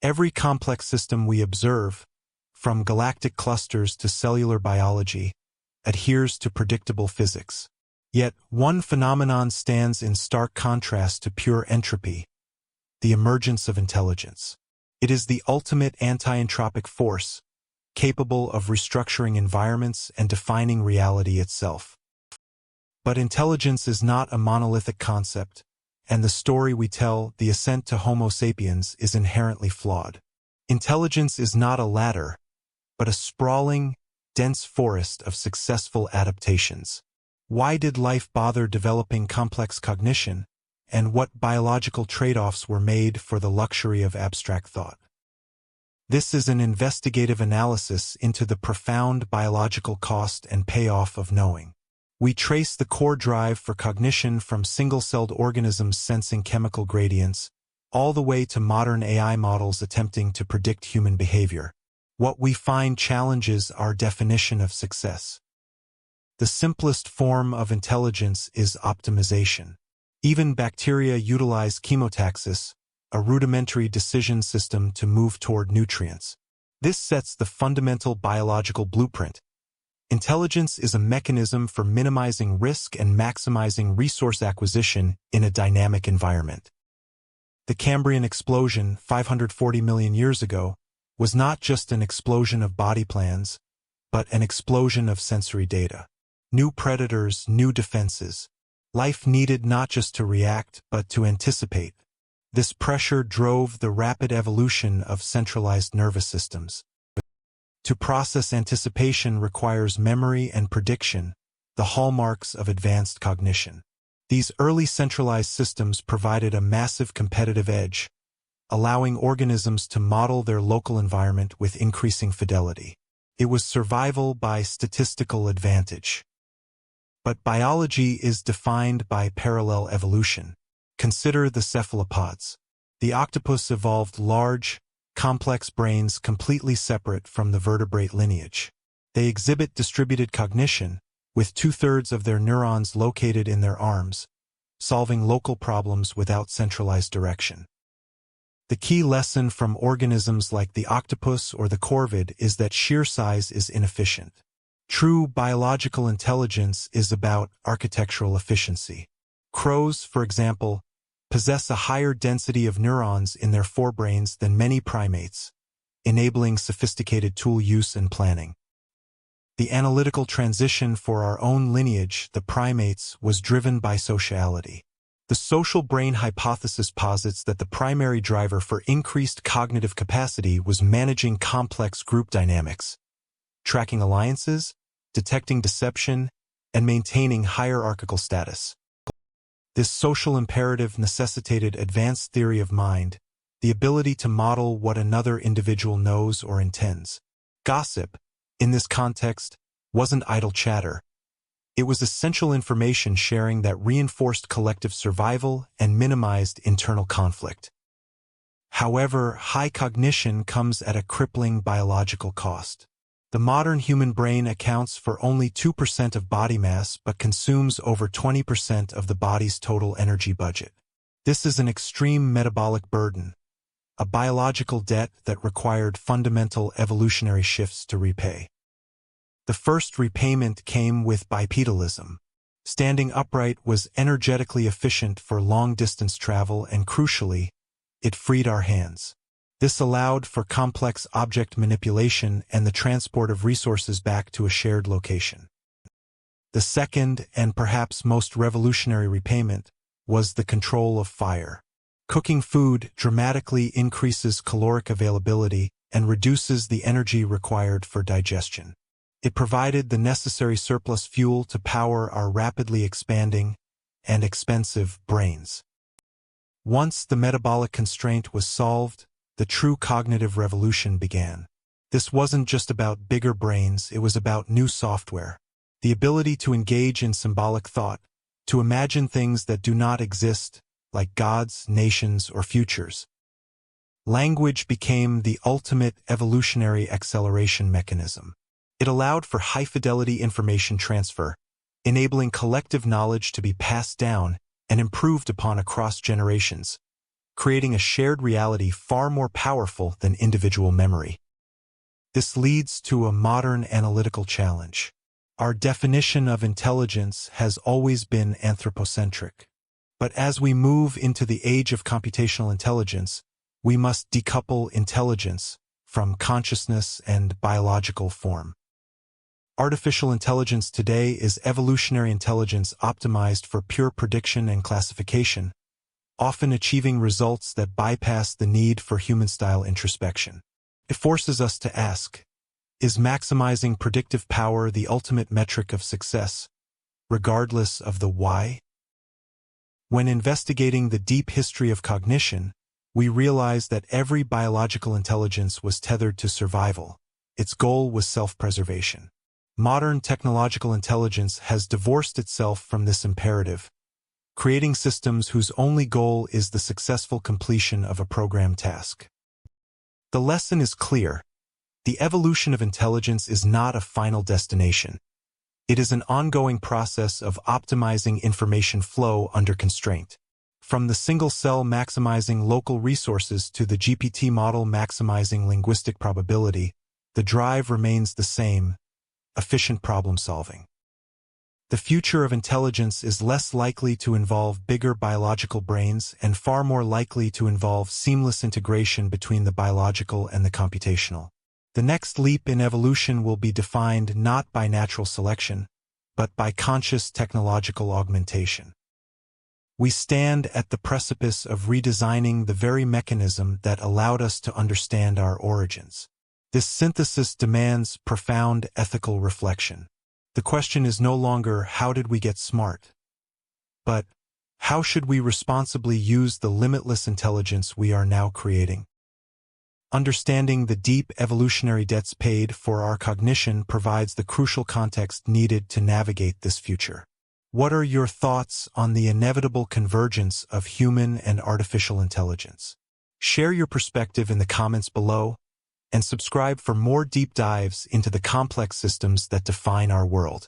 Every complex system we observe, from galactic clusters to cellular biology, adheres to predictable physics. Yet, one phenomenon stands in stark contrast to pure entropy: the emergence of intelligence. It is the ultimate anti-entropic force, capable of restructuring environments and defining reality itself. But intelligence is not a monolithic concept, and the story we tell, the ascent to Homo sapiens, is inherently flawed. Intelligence is not a ladder, but a sprawling, dense forest of successful adaptations. Why did life bother developing complex cognition, and what biological trade-offs were made for the luxury of abstract thought? This is an investigative analysis into the profound biological cost and payoff of knowing. We trace the core drive for cognition from single-celled organisms sensing chemical gradients, all the way to modern AI models attempting to predict human behavior. What we find challenges our definition of success. The simplest form of intelligence is optimization. Even bacteria utilize chemotaxis, a rudimentary decision system to move toward nutrients. This sets the fundamental biological blueprint. Intelligence is a mechanism for minimizing risk and maximizing resource acquisition in a dynamic environment. The Cambrian explosion, 540 million years ago, was not just an explosion of body plans, but an explosion of sensory data. New predators, new defenses. Life needed not just to react, but to anticipate. This pressure drove the rapid evolution of centralized nervous systems. To process anticipation requires memory and prediction, the hallmarks of advanced cognition. These early centralized systems provided a massive competitive edge, allowing organisms to model their local environment with increasing fidelity. It was survival by statistical advantage. But biology is defined by parallel evolution. Consider the cephalopods. The octopus evolved large, complex brains completely separate from the vertebrate lineage. They exhibit distributed cognition, with 2/3 of their neurons located in their arms, solving local problems without centralized direction. The key lesson from organisms like the octopus or the corvid is that sheer size is inefficient. True biological intelligence is about architectural efficiency. Crows, for example, possess a higher density of neurons in their forebrains than many primates, enabling sophisticated tool use and planning. The analytical transition for our own lineage, the primates, was driven by sociality. The social brain hypothesis posits that the primary driver for increased cognitive capacity was managing complex group dynamics, tracking alliances, detecting deception, and maintaining hierarchical status. This social imperative necessitated advanced theory of mind, the ability to model what another individual knows or intends. Gossip, in this context, wasn't idle chatter. It was essential information sharing that reinforced collective survival and minimized internal conflict. However, high cognition comes at a crippling biological cost. The modern human brain accounts for only 2% of body mass but consumes over 20% of the body's total energy budget. This is an extreme metabolic burden, a biological debt that required fundamental evolutionary shifts to repay. The first repayment came with bipedalism. Standing upright was energetically efficient for long-distance travel and, crucially, it freed our hands. This allowed for complex object manipulation and the transport of resources back to a shared location. The second, and perhaps most revolutionary repayment, was the control of fire. Cooking food dramatically increases caloric availability and reduces the energy required for digestion. It provided the necessary surplus fuel to power our rapidly expanding and expensive brains. Once the metabolic constraint was solved, the true cognitive revolution began. This wasn't just about bigger brains, it was about new software. The ability to engage in symbolic thought, to imagine things that do not exist, like gods, nations, or futures. Language became the ultimate evolutionary acceleration mechanism. It allowed for high-fidelity information transfer, enabling collective knowledge to be passed down and improved upon across generations, creating a shared reality far more powerful than individual memory. This leads to a modern analytical challenge. Our definition of intelligence has always been anthropocentric. But as we move into the age of computational intelligence, we must decouple intelligence from consciousness and biological form. Artificial intelligence today is evolutionary intelligence optimized for pure prediction and classification, often achieving results that bypass the need for human-style introspection. It forces us to ask, is maximizing predictive power the ultimate metric of success, regardless of the why? When investigating the deep history of cognition, we realize that every biological intelligence was tethered to survival. Its goal was self-preservation. Modern technological intelligence has divorced itself from this imperative, creating systems whose only goal is the successful completion of a programmed task. The lesson is clear. The evolution of intelligence is not a final destination. It is an ongoing process of optimizing information flow under constraint. From the single cell maximizing local resources to the GPT model maximizing linguistic probability, the drive remains the same: efficient problem solving. The future of intelligence is less likely to involve bigger biological brains and far more likely to involve seamless integration between the biological and the computational. The next leap in evolution will be defined not by natural selection, but by conscious technological augmentation. We stand at the precipice of redesigning the very mechanism that allowed us to understand our origins. This synthesis demands profound ethical reflection. The question is no longer how did we get smart, but how should we responsibly use the limitless intelligence we are now creating? Understanding the deep evolutionary debts paid for our cognition provides the crucial context needed to navigate this future. What are your thoughts on the inevitable convergence of human and artificial intelligence? Share your perspective in the comments below, and subscribe for more deep dives into the complex systems that define our world.